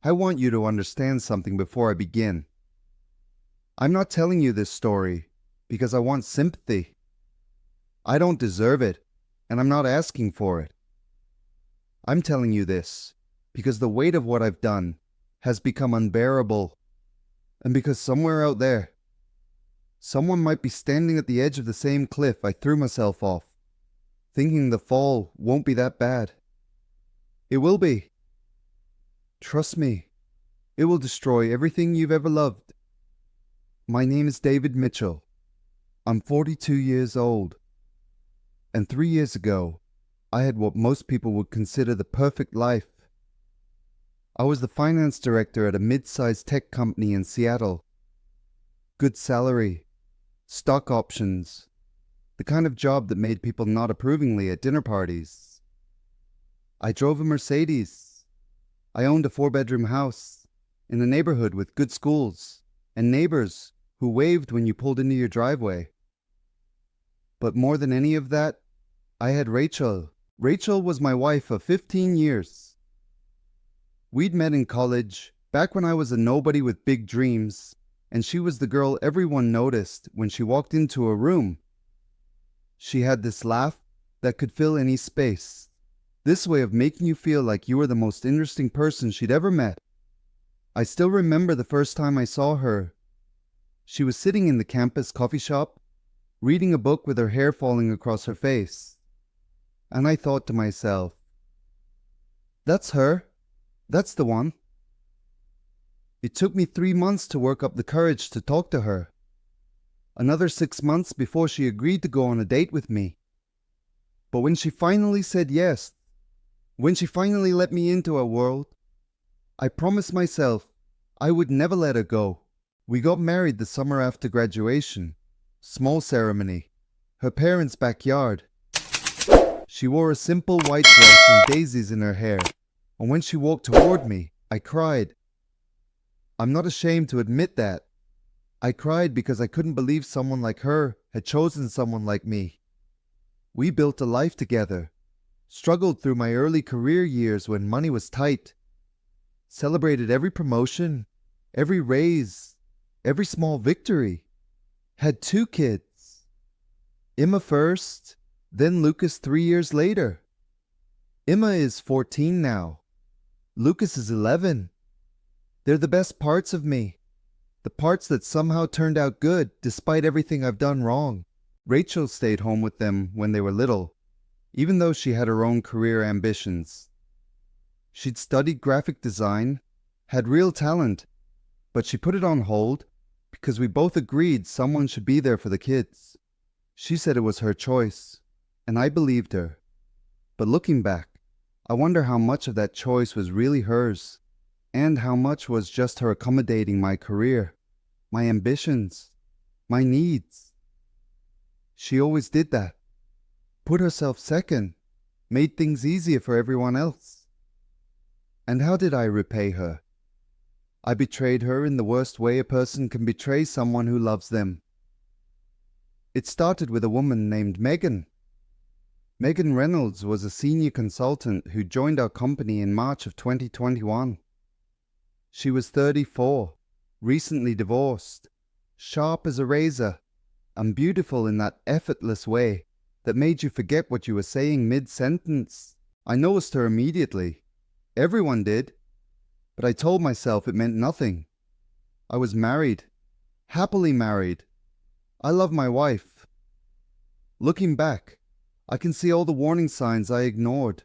I want you to understand something before I begin. I'm not telling you this story because I want sympathy. I don't deserve it, and I'm not asking for it. I'm telling you this because the weight of what I've done has become unbearable, and because somewhere out there, someone might be standing at the edge of the same cliff I threw myself off, thinking the fall won't be that bad. It will be. Trust me, it will destroy everything you've ever loved. My name is David Mitchell. I'm 42 years old. And 3 years ago, I had what most people would consider the perfect life. I was the finance director at a mid-sized tech company in Seattle. Good salary, stock options, the kind of job that made people nod approvingly at dinner parties. I drove a Mercedes. I owned a 4-bedroom house in a neighborhood with good schools and neighbors who waved when you pulled into your driveway. But more than any of that, I had Rachel. Rachel was my wife of 15 years. We'd met in college, back when I was a nobody with big dreams, and she was the girl everyone noticed when she walked into a room. She had this laugh that could fill any space, this way of making you feel like you were the most interesting person she'd ever met. I still remember the first time I saw her. She was sitting in the campus coffee shop, reading a book with her hair falling across her face. And I thought to myself, that's her. That's the one. It took me 3 months to work up the courage to talk to her. Another 6 months before she agreed to go on a date with me. But when she finally said yes, when she finally let me into her world, I promised myself I would never let her go. We got married the summer after graduation. Small ceremony. Her parents' backyard. She wore a simple white dress and daisies in her hair, and when she walked toward me, I cried. I'm not ashamed to admit that. I cried because I couldn't believe someone like her had chosen someone like me. We built a life together, struggled through my early career years when money was tight, celebrated every promotion, every raise, every small victory, had 2 kids. Emma first, then Lucas 3 years later. Emma is 14 now. Lucas is 11. They're the best parts of me. The parts that somehow turned out good despite everything I've done wrong. Rachel stayed home with them when they were little, even though she had her own career ambitions. She'd studied graphic design, had real talent, but she put it on hold because we both agreed someone should be there for the kids. She said it was her choice, and I believed her. But looking back, I wonder how much of that choice was really hers, and how much was just her accommodating my career, my ambitions, my needs. She always did that. Put herself second, made things easier for everyone else. And how did I repay her? I betrayed her in the worst way a person can betray someone who loves them. It started with a woman named Megan. Megan Reynolds was a senior consultant who joined our company in March of 2021. She was 34, recently divorced, sharp as a razor, and beautiful in that effortless way that made you forget what you were saying mid-sentence. I noticed her immediately. Everyone did. But I told myself it meant nothing. I was married. Happily married. I love my wife. Looking back, I can see all the warning signs I ignored.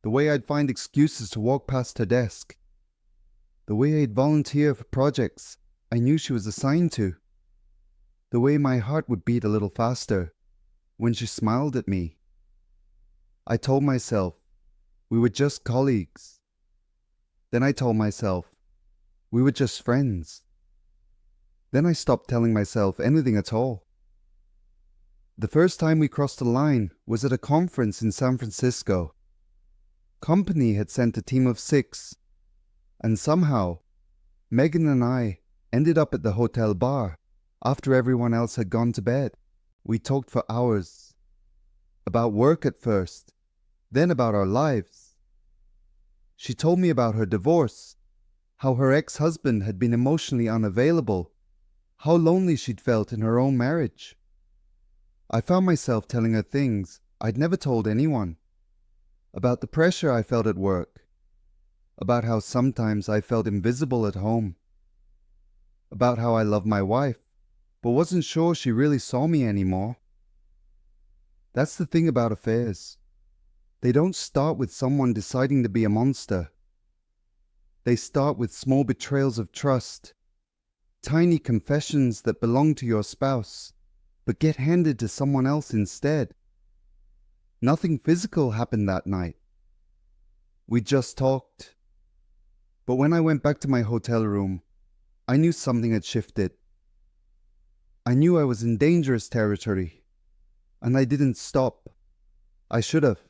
The way I'd find excuses to walk past her desk. The way I'd volunteer for projects I knew she was assigned to. The way my heart would beat a little faster when she smiled at me. I told myself we were just colleagues. Then I told myself we were just friends. Then I stopped telling myself anything at all. The first time we crossed the line was at a conference in San Francisco. Company had sent a team of 6, and somehow Megan and I ended up at the hotel bar after everyone else had gone to bed. We talked for hours. About work at first, then about our lives. She told me about her divorce how her ex-husband had been emotionally unavailable, how lonely she'd felt in her own marriage. I found myself telling her things I'd never told anyone, about the pressure I felt at work, about how sometimes I felt invisible at home, about how I loved my wife, but wasn't sure she really saw me anymore. That's the thing about affairs. They don't start with someone deciding to be a monster. They start with small betrayals of trust, tiny confessions that belong to your spouse, but get handed to someone else instead. Nothing physical happened that night. We just talked. But when I went back to my hotel room, I knew something had shifted. I knew I was in dangerous territory, and I didn't stop. I should have.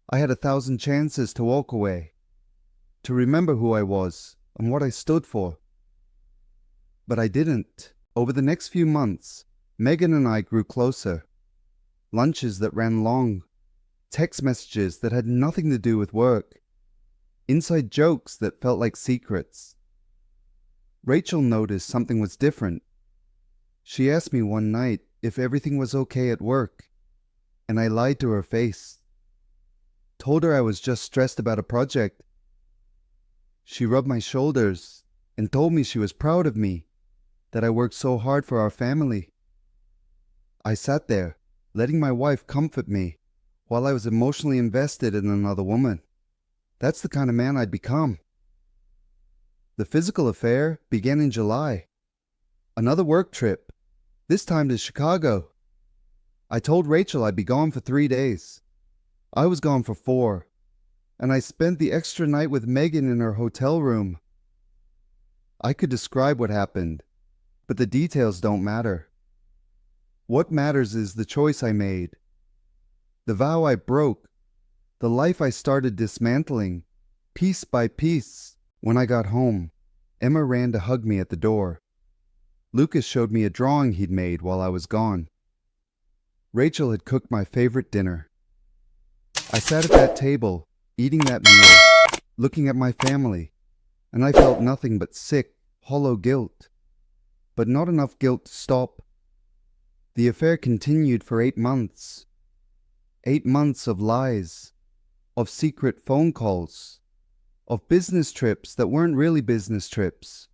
I had 1,000 chances to walk away, to remember who I was and what I stood for. But I didn't. Over the next few months, Megan and I grew closer. Lunches that ran long, text messages that had nothing to do with work, inside jokes that felt like secrets. Rachel noticed something was different. She asked me one night if everything was okay at work, and I lied to her face. Told her I was just stressed about a project. She rubbed my shoulders and told me she was proud of me, that I worked so hard for our family. I sat there, letting my wife comfort me while I was emotionally invested in another woman. That's the kind of man I'd become. The physical affair began in July. Another work trip, this time to Chicago. I told Rachel I'd be gone for 3 days. I was gone for 4, and I spent the extra night with Megan in her hotel room. I could describe what happened, but the details don't matter. What matters is the choice I made, the vow I broke, the life I started dismantling, piece by piece. When I got home, Emma ran to hug me at the door. Lucas showed me a drawing he'd made while I was gone. Rachel had cooked my favorite dinner. I sat at that table, eating that meal, looking at my family, and I felt nothing but sick, hollow guilt. But not enough guilt to stop. The affair continued for 8 months. 8 months of lies, of secret phone calls, of business trips that weren't really business trips.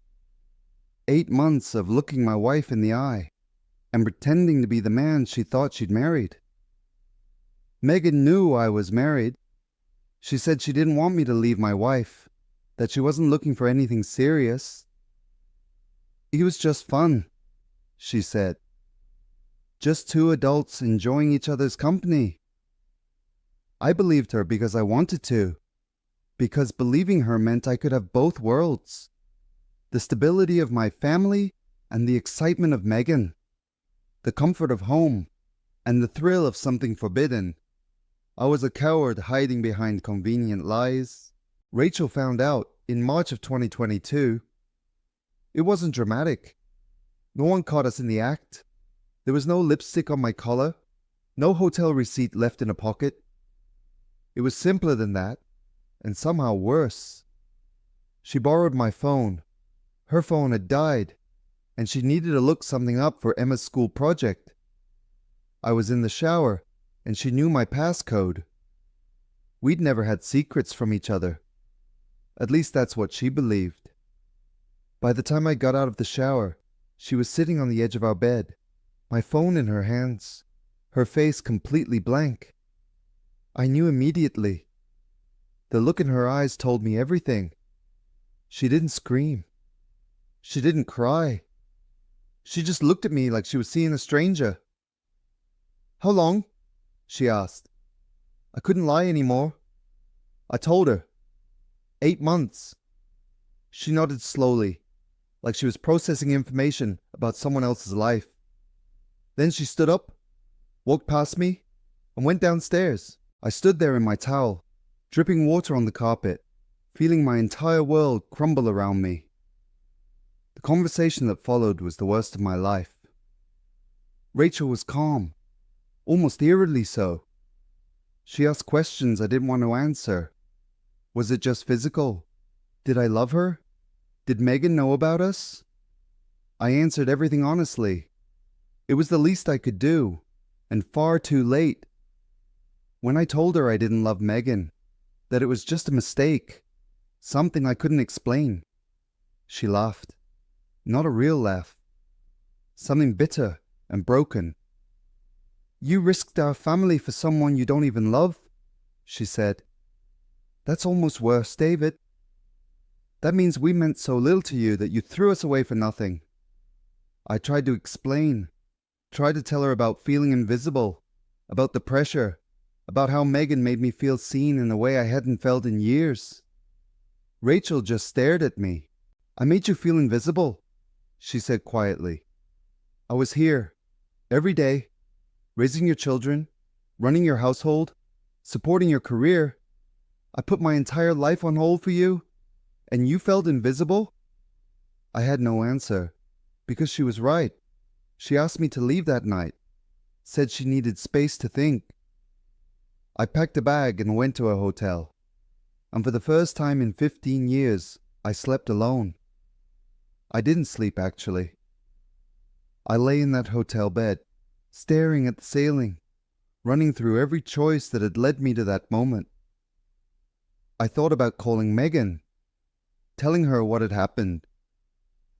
8 months of looking my wife in the eye and pretending to be the man she thought she'd married. Megan knew I was married. She said she didn't want me to leave my wife, that she wasn't looking for anything serious. It was just fun, she said. Just 2 adults enjoying each other's company. I believed her because I wanted to, because believing her meant I could have both worlds. The stability of my family and the excitement of Megan. The comfort of home and the thrill of something forbidden. I was a coward hiding behind convenient lies. Rachel found out in March of 2022. It wasn't dramatic. No one caught us in the act. There was no lipstick on my collar, no hotel receipt left in a pocket. It was simpler than that, and somehow worse. She borrowed my phone. Her phone had died, and she needed to look something up for Emma's school project. I was in the shower, and she knew my passcode. We'd never had secrets from each other. At least that's what she believed. By the time I got out of the shower, she was sitting on the edge of our bed, my phone in her hands, her face completely blank. I knew immediately. The look in her eyes told me everything. She didn't scream. She didn't cry. She just looked at me like she was seeing a stranger. "How long?" she asked. I couldn't lie anymore. I told her. 8 months. She nodded slowly, like she was processing information about someone else's life. Then she stood up, walked past me, and went downstairs. I stood there in my towel, dripping water on the carpet, feeling my entire world crumble around me. The conversation that followed was the worst of my life. Rachel was calm, almost eerily so. She asked questions I didn't want to answer. Was it just physical? Did I love her? Did Megan know about us? I answered everything honestly. It was the least I could do, and far too late. When I told her I didn't love Megan, that it was just a mistake, something I couldn't explain, she laughed. Not a real laugh. Something bitter and broken. You risked our family for someone you don't even love, she said. That's almost worse, David. That means we meant so little to you that you threw us away for nothing. I tried to explain, tried to tell her about feeling invisible, about the pressure, about how Megan made me feel seen in a way I hadn't felt in years. Rachel just stared at me. I made you feel invisible, she said quietly. I was here, every day, raising your children, running your household, supporting your career. I put my entire life on hold for you, and you felt invisible? I had no answer, because she was right. She asked me to leave that night, said she needed space to think. I packed a bag and went to a hotel, and for the first time in 15 years, I slept alone. I didn't sleep, actually. I lay in that hotel bed, staring at the ceiling, running through every choice that had led me to that moment. I thought about calling Megan, telling her what had happened,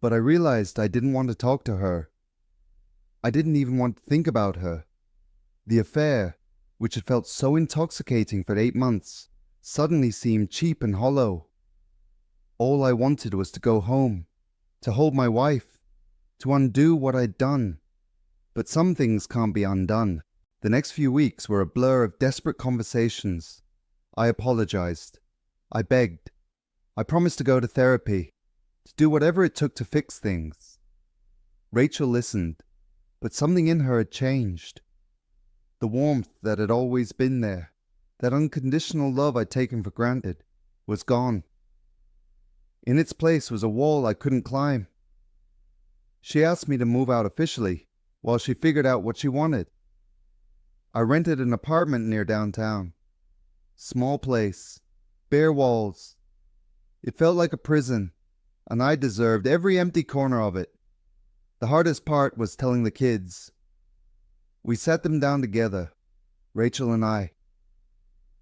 but I realized I didn't want to talk to her. I didn't even want to think about her. The affair, which had felt so intoxicating for 8 months, suddenly seemed cheap and hollow. All I wanted was to go home, to hold my wife, to undo what I'd done. But some things can't be undone. The next few weeks were a blur of desperate conversations. I apologized. I begged. I promised to go to therapy, to do whatever it took to fix things. Rachel listened, but something in her had changed. The warmth that had always been there, that unconditional love I'd taken for granted, was gone. In its place was a wall I couldn't climb. She asked me to move out officially, while she figured out what she wanted. I rented an apartment near downtown. Small place, bare walls. It felt like a prison, and I deserved every empty corner of it. The hardest part was telling the kids. We sat them down together, Rachel and I.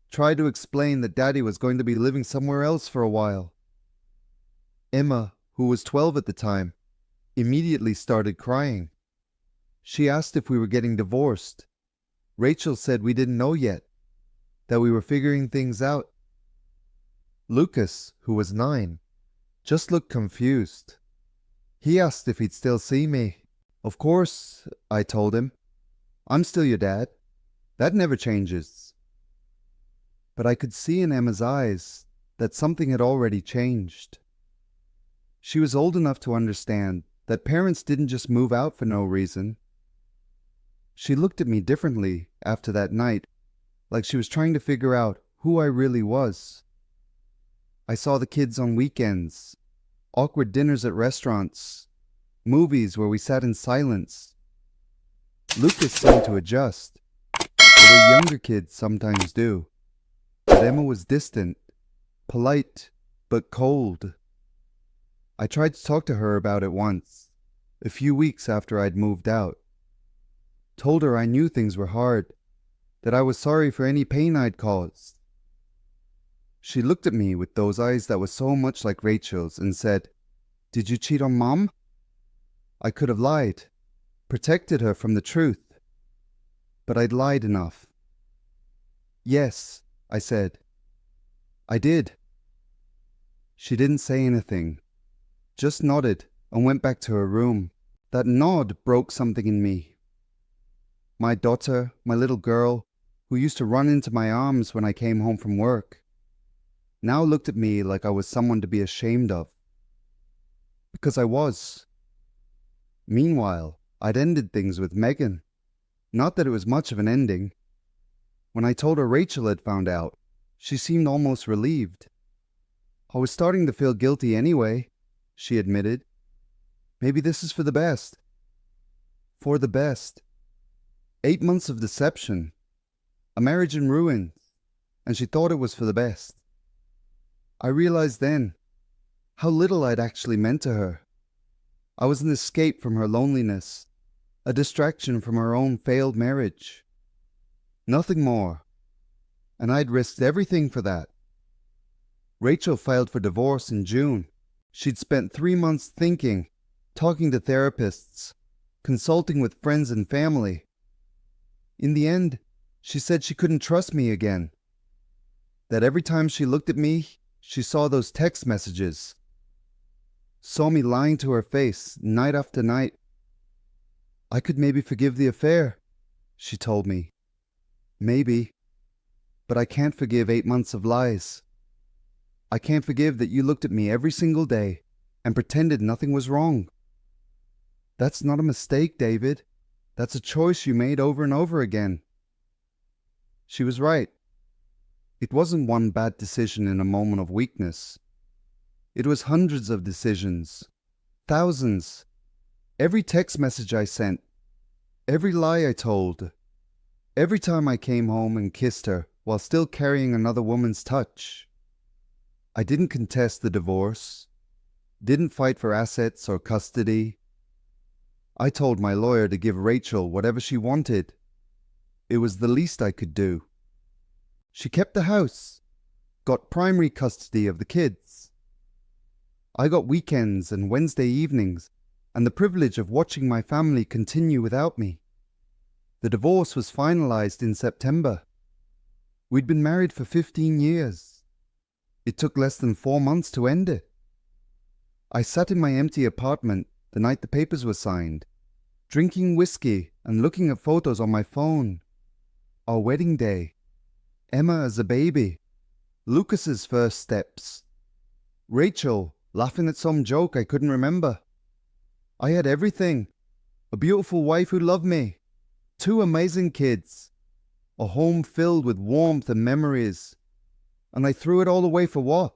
Tried to explain that Daddy was going to be living somewhere else for a while. Emma, who was 12 at the time, immediately started crying. She asked if we were getting divorced. Rachel said we didn't know yet, that we were figuring things out. Lucas, who was 9, just looked confused. He asked if he'd still see me. Of course, I told him. I'm still your dad. That never changes. But I could see in Emma's eyes that something had already changed. She was old enough to understand that parents didn't just move out for no reason. She looked at me differently after that night, like she was trying to figure out who I really was. I saw the kids on weekends, awkward dinners at restaurants, movies where we sat in silence. Lucas seemed to adjust, the way younger kids sometimes do. But Emma was distant, polite, but cold. I tried to talk to her about it once, a few weeks after I'd moved out. Told her I knew things were hard, that I was sorry for any pain I'd caused. She looked at me with those eyes that were so much like Rachel's and said, "Did you cheat on Mom?" I could have lied, protected her from the truth, but I'd lied enough. "Yes," I said. "I did." She didn't say anything, just nodded and went back to her room. That nod broke something in me. My daughter, my little girl, who used to run into my arms when I came home from work, now looked at me like I was someone to be ashamed of. Because I was. Meanwhile, I'd ended things with Megan. Not that it was much of an ending. When I told her Rachel had found out, she seemed almost relieved. I was starting to feel guilty anyway, she admitted. Maybe this is for the best. For the best. 8 months of deception, a marriage in ruins, and she thought it was for the best. I realized then, how little I'd actually meant to her. I was an escape from her loneliness, a distraction from her own failed marriage. Nothing more. And I'd risked everything for that. Rachel filed for divorce in June. She'd spent 3 months thinking, talking to therapists, consulting with friends and family. In the end, she said she couldn't trust me again. That every time she looked at me, she saw those text messages. Saw me lying to her face night after night. I could maybe forgive the affair, she told me. Maybe. But I can't forgive 8 months of lies. I can't forgive that you looked at me every single day and pretended nothing was wrong. That's not a mistake, David. That's a choice you made over and over again. She was right. It wasn't one bad decision in a moment of weakness. It was hundreds of decisions. Thousands. Every text message I sent. Every lie I told. Every time I came home and kissed her while still carrying another woman's touch. I didn't contest the divorce. Didn't fight for assets or custody. I told my lawyer to give Rachel whatever she wanted. It was the least I could do. She kept the house, got primary custody of the kids. I got weekends and Wednesday evenings and the privilege of watching my family continue without me. The divorce was finalized in September. We'd been married for 15 years. It took less than 4 months to end it. I sat in my empty apartment the night the papers were signed, drinking whiskey and looking at photos on my phone. Our wedding day, Emma as a baby, Lucas's first steps, Rachel laughing at some joke I couldn't remember. I had everything. A beautiful wife who loved me, 2 amazing kids, a home filled with warmth and memories. And I threw it all away for what?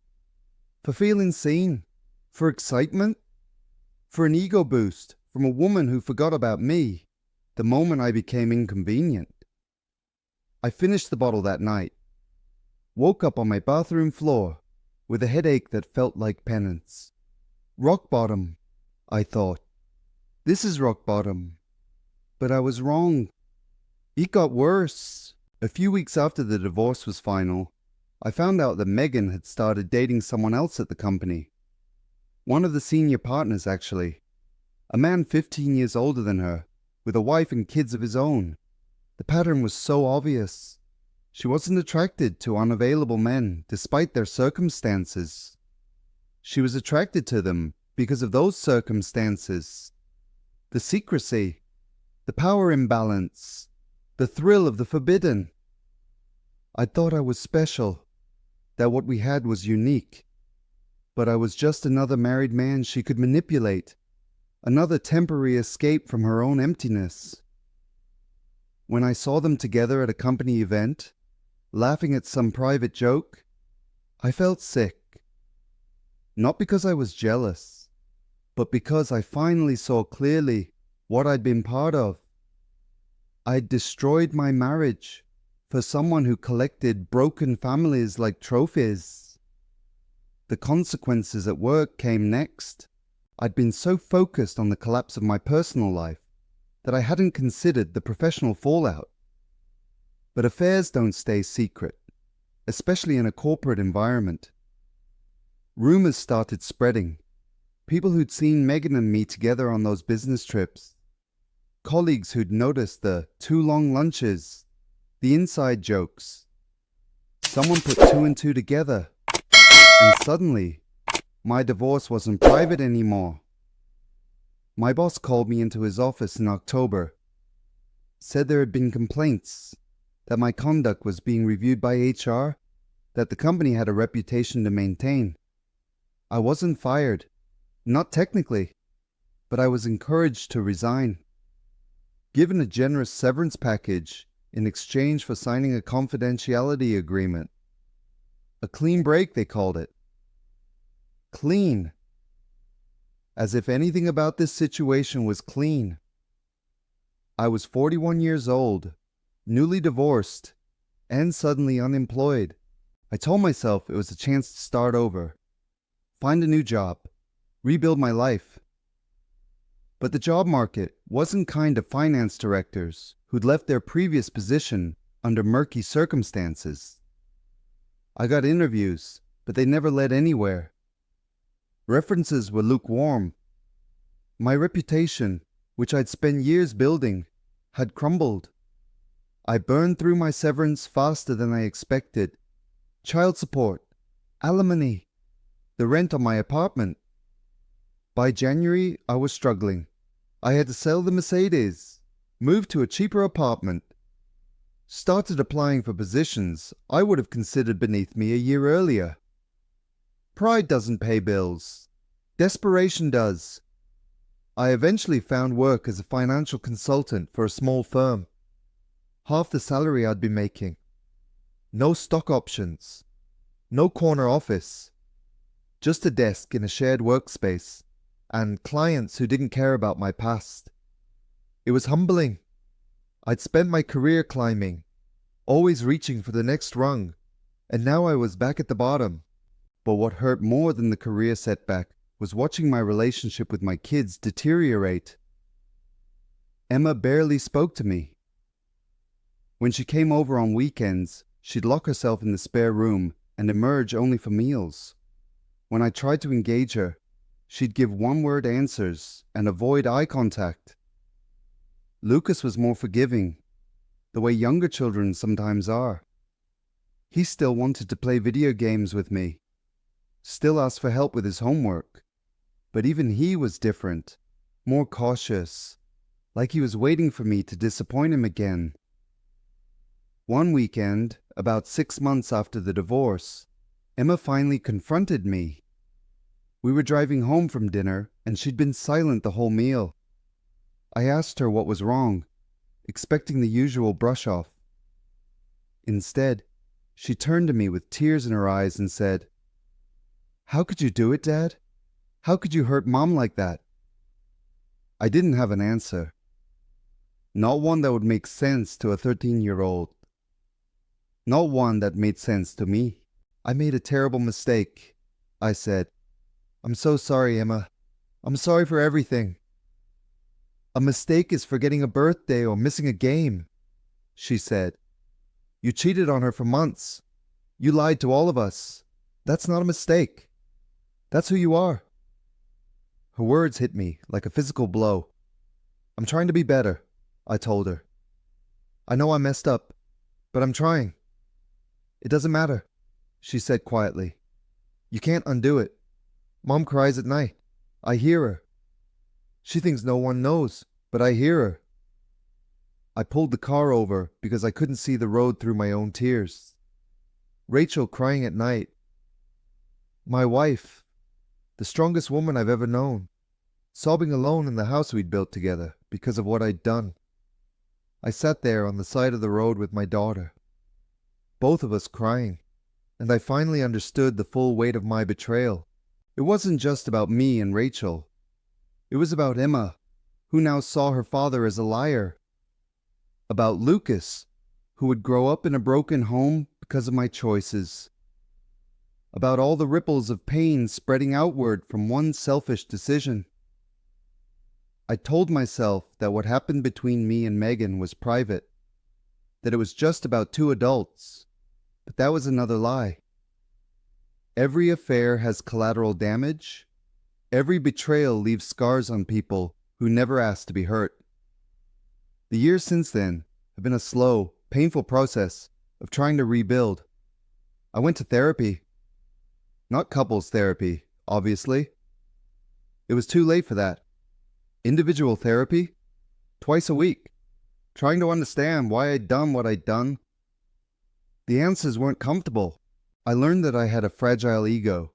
For feeling seen? For excitement? For an ego boost from a woman who forgot about me the moment I became inconvenient. I finished the bottle that night. Woke up on my bathroom floor with a headache that felt like penance. Rock bottom, I thought. This is rock bottom. But I was wrong. It got worse. A few weeks after the divorce was final, I found out that Megan had started dating someone else at the company. One of the senior partners, actually. A man 15 years older than her, with a wife and kids of his own. The pattern was so obvious. She wasn't attracted to unavailable men, despite their circumstances. She was attracted to them because of those circumstances. The secrecy, the power imbalance, the thrill of the forbidden. I thought I was special, that what we had was unique. But I was just another married man she could manipulate, another temporary escape from her own emptiness. When I saw them together at a company event, laughing at some private joke, I felt sick. Not because I was jealous, but because I finally saw clearly what I'd been part of. I'd destroyed my marriage for someone who collected broken families like trophies. The consequences at work came next. I'd been so focused on the collapse of my personal life that I hadn't considered the professional fallout. But affairs don't stay secret, especially in a corporate environment. Rumors started spreading. People who'd seen Megan and me together on those business trips. Colleagues who'd noticed the too long lunches, the inside jokes. Someone put 2 and 2 together, and suddenly, my divorce wasn't private anymore. My boss called me into his office in October, said there had been complaints, that my conduct was being reviewed by HR, that the company had a reputation to maintain. I wasn't fired, not technically, but I was encouraged to resign. Given a generous severance package in exchange for signing a confidentiality agreement. A clean break, they called it. Clean. As if anything about this situation was clean. I was 41 years old, newly divorced, and suddenly unemployed. I told myself it was a chance to start over. find a new job, rebuild my life. But the job market wasn't kind to finance directors who'd left their previous position under murky circumstances. I got interviews, but they never led anywhere. References were lukewarm. My reputation, which I'd spent years building, had crumbled. I burned through my severance faster than I expected. Child support, alimony, the rent on my apartment. By January, I was struggling. I had to sell the Mercedes, move to a cheaper apartment. Started applying for positions I would have considered beneath me a year earlier. Pride doesn't pay bills. Desperation does. I eventually found work as a financial consultant for a small firm. Half the salary I'd been making. No stock options. No corner office. Just a desk in a shared workspace. And clients who didn't care about my past. It was humbling. I'd spent my career climbing, always reaching for the next rung, and now I was back at the bottom. But what hurt more than the career setback was watching my relationship with my kids deteriorate. Emma barely spoke to me. When she came over on weekends, she'd lock herself in the spare room and emerge only for meals. When I tried to engage her, she'd give one-word answers and avoid eye contact. Lucas was more forgiving, the way younger children sometimes are. He still wanted to play video games with me, still asked for help with his homework. But even he was different, more cautious, like he was waiting for me to disappoint him again. One weekend, about 6 months after the divorce, Emma finally confronted me. We were driving home from dinner, and she'd been silent the whole meal. I asked her what was wrong, expecting the usual brush-off. Instead, she turned to me with tears in her eyes and said, "How could you do it, Dad? How could you hurt Mom like that?" I didn't have an answer. Not one that would make sense to a 13-year-old. Not one that made sense to me. "I made a terrible mistake," I said. "I'm so sorry, Emma. I'm sorry for everything." "A mistake is forgetting a birthday or missing a game," she said. "You cheated on her for months. You lied to all of us. That's not a mistake. That's who you are." Her words hit me like a physical blow. "I'm trying to be better," I told her. "I know I messed up, but I'm trying." "It doesn't matter," she said quietly. "You can't undo it. Mom cries at night. I hear her. She thinks no one knows, but I hear her." I pulled the car over because I couldn't see the road through my own tears. Rachel crying at night. My wife, the strongest woman I've ever known, sobbing alone in the house we'd built together because of what I'd done. I sat there on the side of the road with my daughter, both of us crying, and I finally understood the full weight of my betrayal. It wasn't just about me and Rachel. It was about Emma, who now saw her father as a liar. About Lucas, who would grow up in a broken home because of my choices. About all the ripples of pain spreading outward from one selfish decision. I told myself that what happened between me and Megan was private, that it was just about two adults, but that was another lie. Every affair has collateral damage. Every betrayal leaves scars on people who never asked to be hurt. The years since then have been a slow, painful process of trying to rebuild. I went to therapy. Not couples therapy, obviously. It was too late for that. Individual therapy, twice a week, trying to understand why I'd done what I'd done. The answers weren't comfortable. I learned that I had a fragile ego,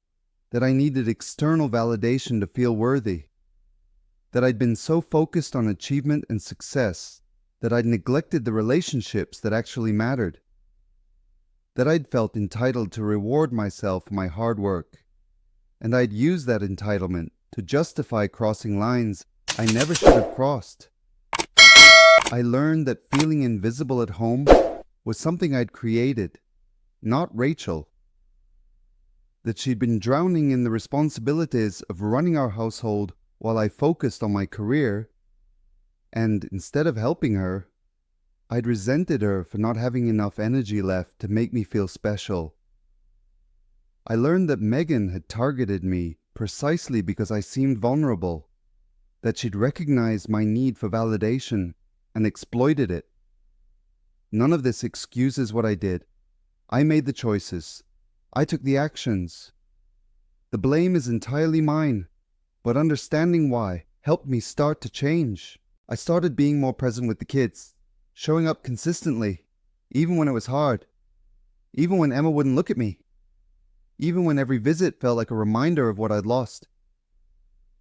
that I needed external validation to feel worthy, that I'd been so focused on achievement and success that I'd neglected the relationships that actually mattered, that I'd felt entitled to reward myself for my hard work, and I'd used that entitlement to justify crossing lines I never should have crossed. I learned that feeling invisible at home was something I'd created, not Rachel. that she'd been drowning in the responsibilities of running our household while I focused on my career, and instead of helping her, I'd resented her for not having enough energy left to make me feel special. I learned that Megan had targeted me precisely because I seemed vulnerable, that she'd recognized my need for validation and exploited it. None of this excuses what I did. I made the choices. I took the actions. The blame is entirely mine, but understanding why helped me start to change. I started being more present with the kids, showing up consistently, even when it was hard, even when Emma wouldn't look at me, even when every visit felt like a reminder of what I'd lost.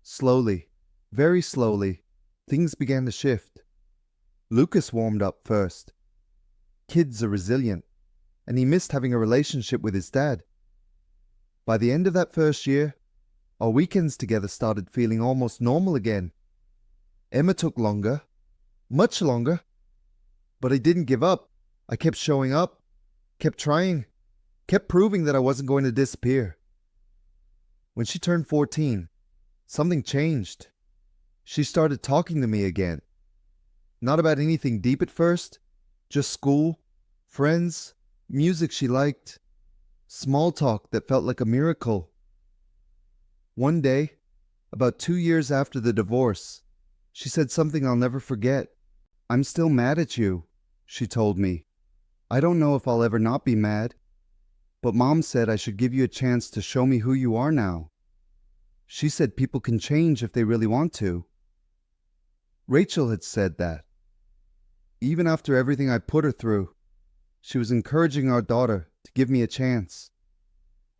Slowly, very slowly, things began to shift. Lucas warmed up first. Kids are resilient, and he missed having a relationship with his dad. By the end of that first year, our weekends together started feeling almost normal again. Emma took longer, much longer, but I didn't give up. I kept showing up, kept trying, kept proving that I wasn't going to disappear. When she turned 14, something changed. She started talking to me again. Not about anything deep at first, just school, friends, music she liked, small talk that felt like a miracle. One day, about 2 years after the divorce, she said something I'll never forget. "I'm still mad at you," she told me. "I don't know if I'll ever not be mad, but Mom said I should give you a chance to show me who you are now. She said people can change if they really want to." Rachel had said that. Even after everything I put her through, she was encouraging our daughter to give me a chance.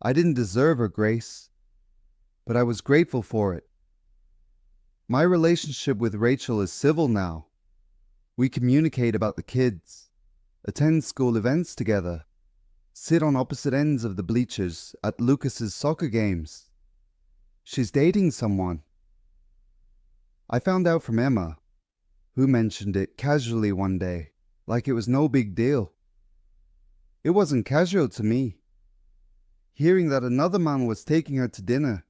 I didn't deserve her grace, but I was grateful for it. My relationship with Rachel is civil now. We communicate about the kids, attend school events together, sit on opposite ends of the bleachers at Lucas's soccer games. She's dating someone. I found out from Emma, who mentioned it casually one day, like it was no big deal. It wasn't casual to me. Hearing that another man was taking her to dinner,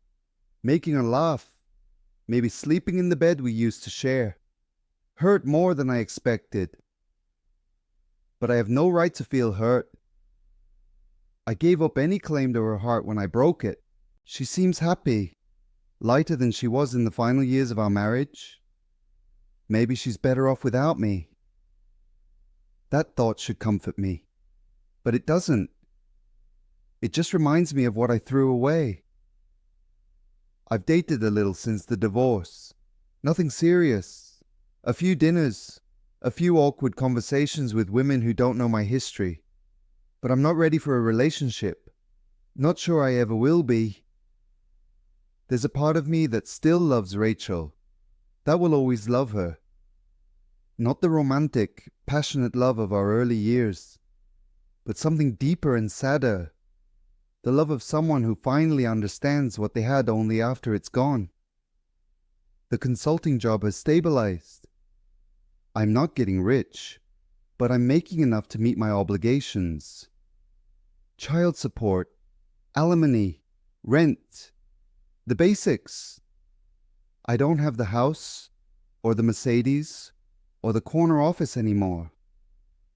making her laugh, maybe sleeping in the bed we used to share, hurt more than I expected. But I have no right to feel hurt. I gave up any claim to her heart when I broke it. She seems happy, lighter than she was in the final years of our marriage. Maybe she's better off without me. That thought should comfort me, but it doesn't. It just reminds me of what I threw away. I've dated a little since the divorce. Nothing serious. A few dinners, a few awkward conversations with women who don't know my history. But I'm not ready for a relationship. Not sure I ever will be. There's a part of me that still loves Rachel. That will always love her. Not the romantic, passionate love of our early years, but something deeper and sadder. The love of someone who finally understands what they had only after it's gone. The consulting job has stabilized. I'm not getting rich, but I'm making enough to meet my obligations. Child support, alimony, rent, the basics. I don't have the house, or the Mercedes, or the corner office anymore.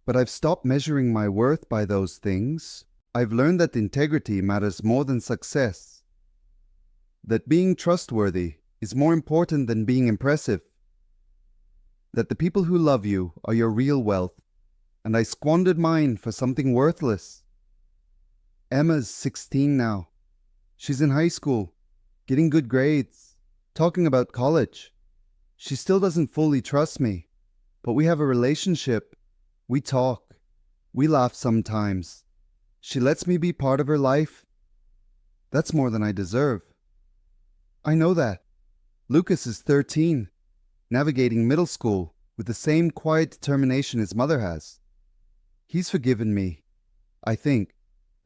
But I've stopped measuring my worth by those things. I've learned that integrity matters more than success. That being trustworthy is more important than being impressive. That the people who love you are your real wealth, and I squandered mine for something worthless. Emma's 16 now. She's in high school, getting good grades, talking about college. She still doesn't fully trust me, but we have a relationship. We talk. We laugh sometimes. She lets me be part of her life. That's more than I deserve. I know that. Lucas is 13, navigating middle school with the same quiet determination his mother has. He's forgiven me, I think,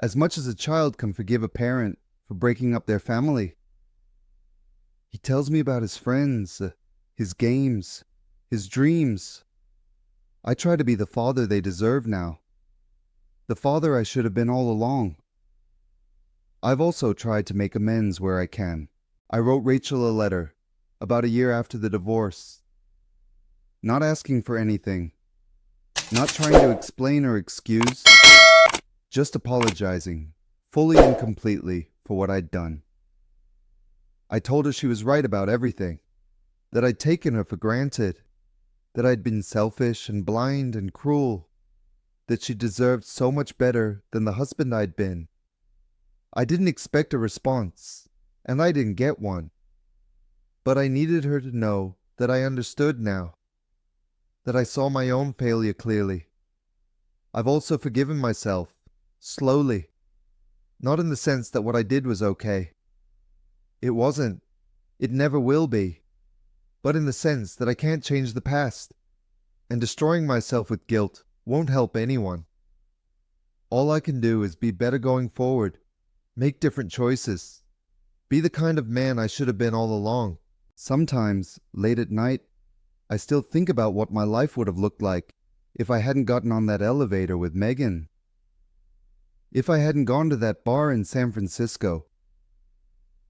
as much as a child can forgive a parent for breaking up their family. He tells me about his friends, his games, his dreams. I try to be the father they deserve now. The father I should have been all along. I've also tried to make amends where I can. I wrote Rachel a letter about a year after the divorce, not asking for anything, not trying to explain or excuse, just apologizing, fully and completely, for what I'd done. I told her she was right about everything, that I'd taken her for granted, that I'd been selfish and blind and cruel, that she deserved so much better than the husband I'd been. I didn't expect a response, and I didn't get one. But I needed her to know that I understood now, that I saw my own failure clearly. I've also forgiven myself, slowly, not in the sense that what I did was okay. It wasn't. It never will be. But in the sense that I can't change the past, and destroying myself with guilt won't help anyone. All I can do is be better going forward, make different choices, be the kind of man I should have been all along. Sometimes, late at night, I still think about what my life would have looked like if I hadn't gotten on that elevator with Megan. If I hadn't gone to that bar in San Francisco.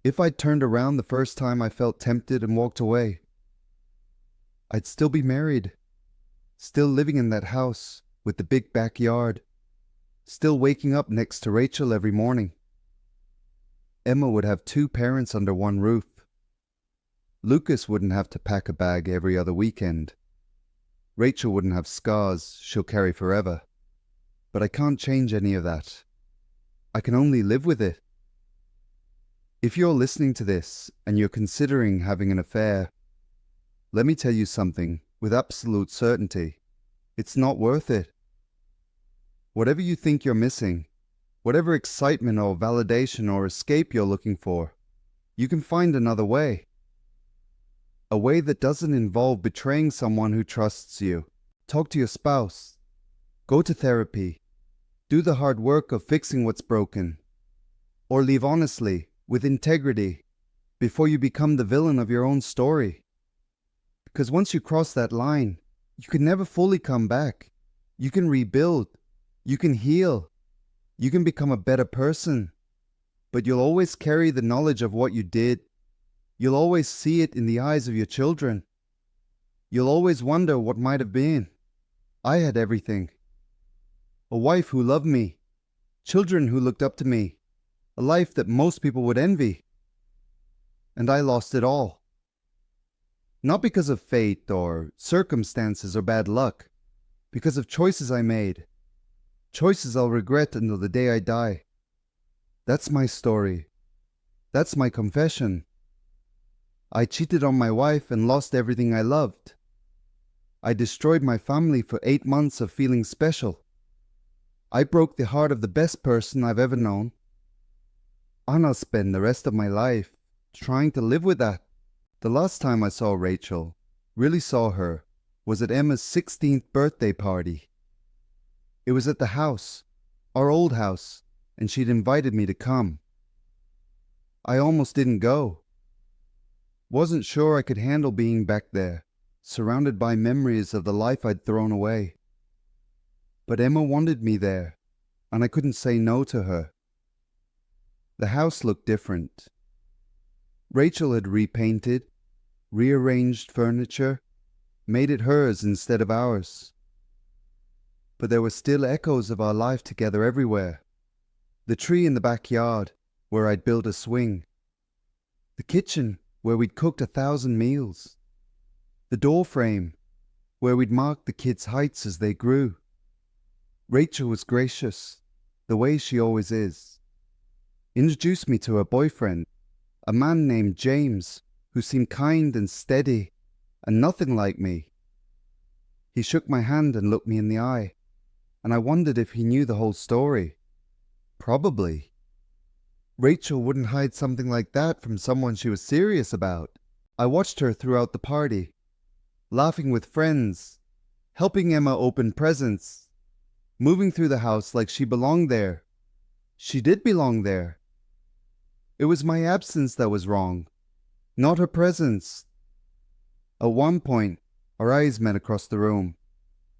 If I'd turned around the first time I felt tempted and walked away. I'd still be married, still living in that house with the big backyard, still waking up next to Rachel every morning. Emma would have 2 parents under one roof. Lucas wouldn't have to pack a bag every other weekend. Rachel wouldn't have scars she'll carry forever. But I can't change any of that. I can only live with it. If you're listening to this and you're considering having an affair, let me tell you something with absolute certainty. It's not worth it. Whatever you think you're missing, whatever excitement or validation or escape you're looking for, you can find another way. A way that doesn't involve betraying someone who trusts you. Talk to your spouse. Go to therapy. Do the hard work of fixing what's broken. Or live honestly, with integrity, before you become the villain of your own story. Because once you cross that line, you can never fully come back. You can rebuild. You can heal. You can become a better person. But you'll always carry the knowledge of what you did. You'll always see it in the eyes of your children. You'll always wonder what might have been. I had everything. A wife who loved me. Children who looked up to me. A life that most people would envy. And I lost it all. Not because of fate or circumstances or bad luck. Because of choices I made. Choices I'll regret until the day I die. That's my story. That's my confession. I cheated on my wife and lost everything I loved. I destroyed my family for 8 months of feeling special. I broke the heart of the best person I've ever known. And I'll spend the rest of my life trying to live with that. The last time I saw Rachel, really saw her, was at Emma's 16th birthday party. It was at the house, our old house, and she'd invited me to come. I almost didn't go. Wasn't sure I could handle being back there, surrounded by memories of the life I'd thrown away. But Emma wanted me there, and I couldn't say no to her. The house looked different. Rachel had repainted, rearranged furniture, made it hers instead of ours. But there were still echoes of our life together everywhere. The tree in the backyard, where I'd built a swing. The kitchen, where we'd cooked 1,000 meals. The door frame, where we'd marked the kids' heights as they grew. Rachel was gracious, the way she always is. Introduced me to her boyfriend, a man named James, who seemed kind and steady, and nothing like me. He shook my hand and looked me in the eye, and I wondered if he knew the whole story. Probably. Rachel wouldn't hide something like that from someone she was serious about. I watched her throughout the party, laughing with friends, helping Emma open presents, moving through the house like she belonged there. She did belong there. It was my absence that was wrong, not her presence. At one point, our eyes met across the room.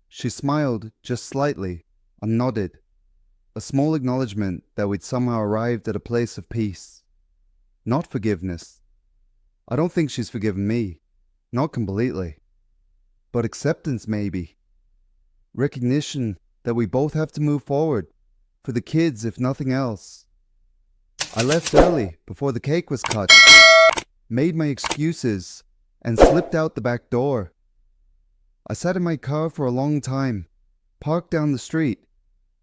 She smiled just slightly and nodded. a small acknowledgement that we'd somehow arrived at a place of peace. Not forgiveness. I don't think she's forgiven me. Not completely. But acceptance, maybe. Recognition that we both have to move forward. For the kids, if nothing else. I left early, before the cake was cut. Made my excuses, and slipped out the back door. I sat in my car for a long time, parked down the street,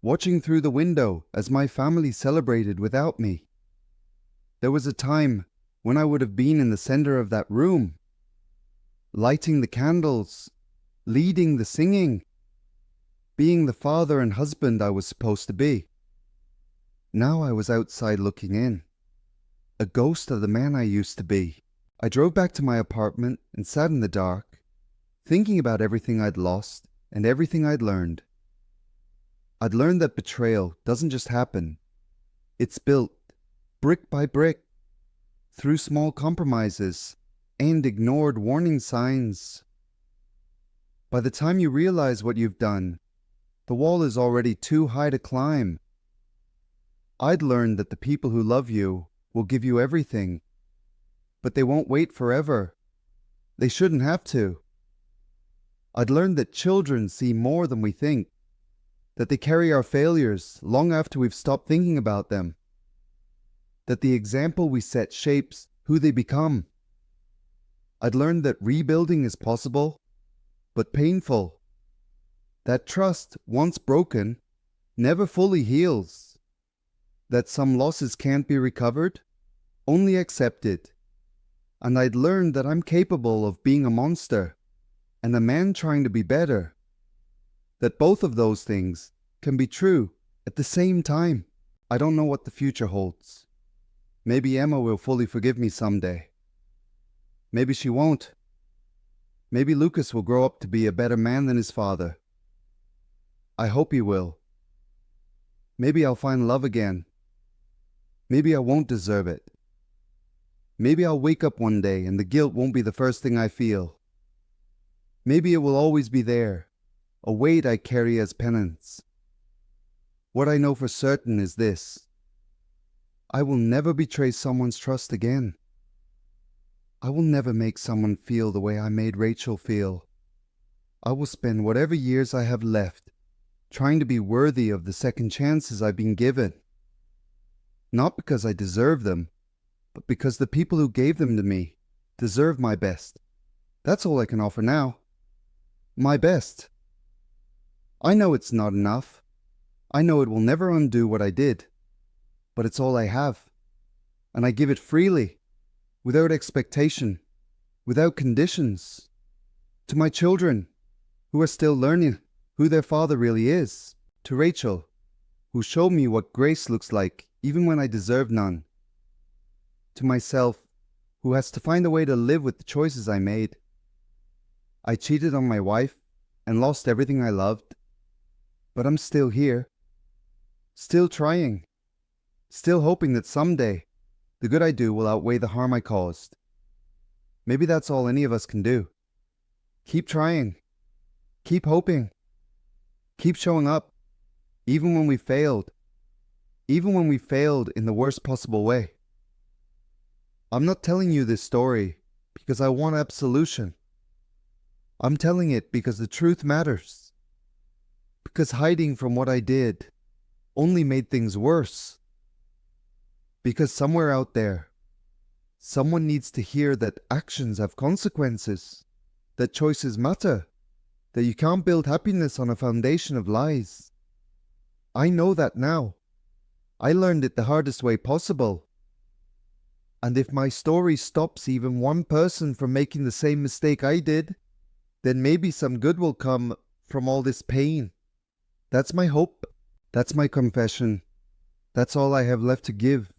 watching through the window as my family celebrated without me. There was a time when I would have been in the center of that room, lighting the candles, leading the singing, being the father and husband I was supposed to be. Now I was outside looking in, a ghost of the man I used to be. I drove back to my apartment and sat in the dark, thinking about everything I'd lost and everything I'd learned. I'd learned that betrayal doesn't just happen. It's built, brick by brick, through small compromises and ignored warning signs. By the time you realize what you've done, the wall is already too high to climb. I'd learned that the people who love you will give you everything, but they won't wait forever. They shouldn't have to. I'd learned that children see more than we think, that they carry our failures long after we've stopped thinking about them, that the example we set shapes who they become. I'd learned that rebuilding is possible, but painful. That trust, once broken, never fully heals. That some losses can't be recovered, only accepted. And I'd learned that I'm capable of being a monster and a man trying to be better. That both of those things can be true at the same time. I don't know what the future holds. Maybe Emma will fully forgive me someday. Maybe she won't. Maybe Lucas will grow up to be a better man than his father. I hope he will. Maybe I'll find love again. Maybe I won't deserve it. Maybe I'll wake up one day and the guilt won't be the first thing I feel. Maybe it will always be there, a weight I carry as penance. What I know for certain is this: I will never betray someone's trust again. I will never make someone feel the way I made Rachel feel. I will spend whatever years I have left trying to be worthy of the second chances I've been given. Not because I deserve them, but because the people who gave them to me deserve my best. That's all I can offer now. My best. I know it's not enough. I know it will never undo what I did. But it's all I have. And I give it freely, without expectation, without conditions. To my children, who are still learning who their father really is. To Rachel, who showed me what grace looks like even when I deserve none. To myself, who has to find a way to live with the choices I made. I cheated on my wife and lost everything I loved. But I'm still here. Still trying. Still hoping that someday the good I do will outweigh the harm I caused. Maybe that's all any of us can do. Keep trying. Keep hoping. Keep showing up. Even when we failed. Even when we failed in the worst possible way. I'm not telling you this story because I want absolution. I'm telling it because the truth matters. Because hiding from what I did only made things worse. Because somewhere out there, someone needs to hear that actions have consequences, that choices matter, that you can't build happiness on a foundation of lies. I know that now. I learned it the hardest way possible. And if my story stops even one person from making the same mistake I did, then maybe some good will come from all this pain. That's my hope. That's my confession. That's all I have left to give.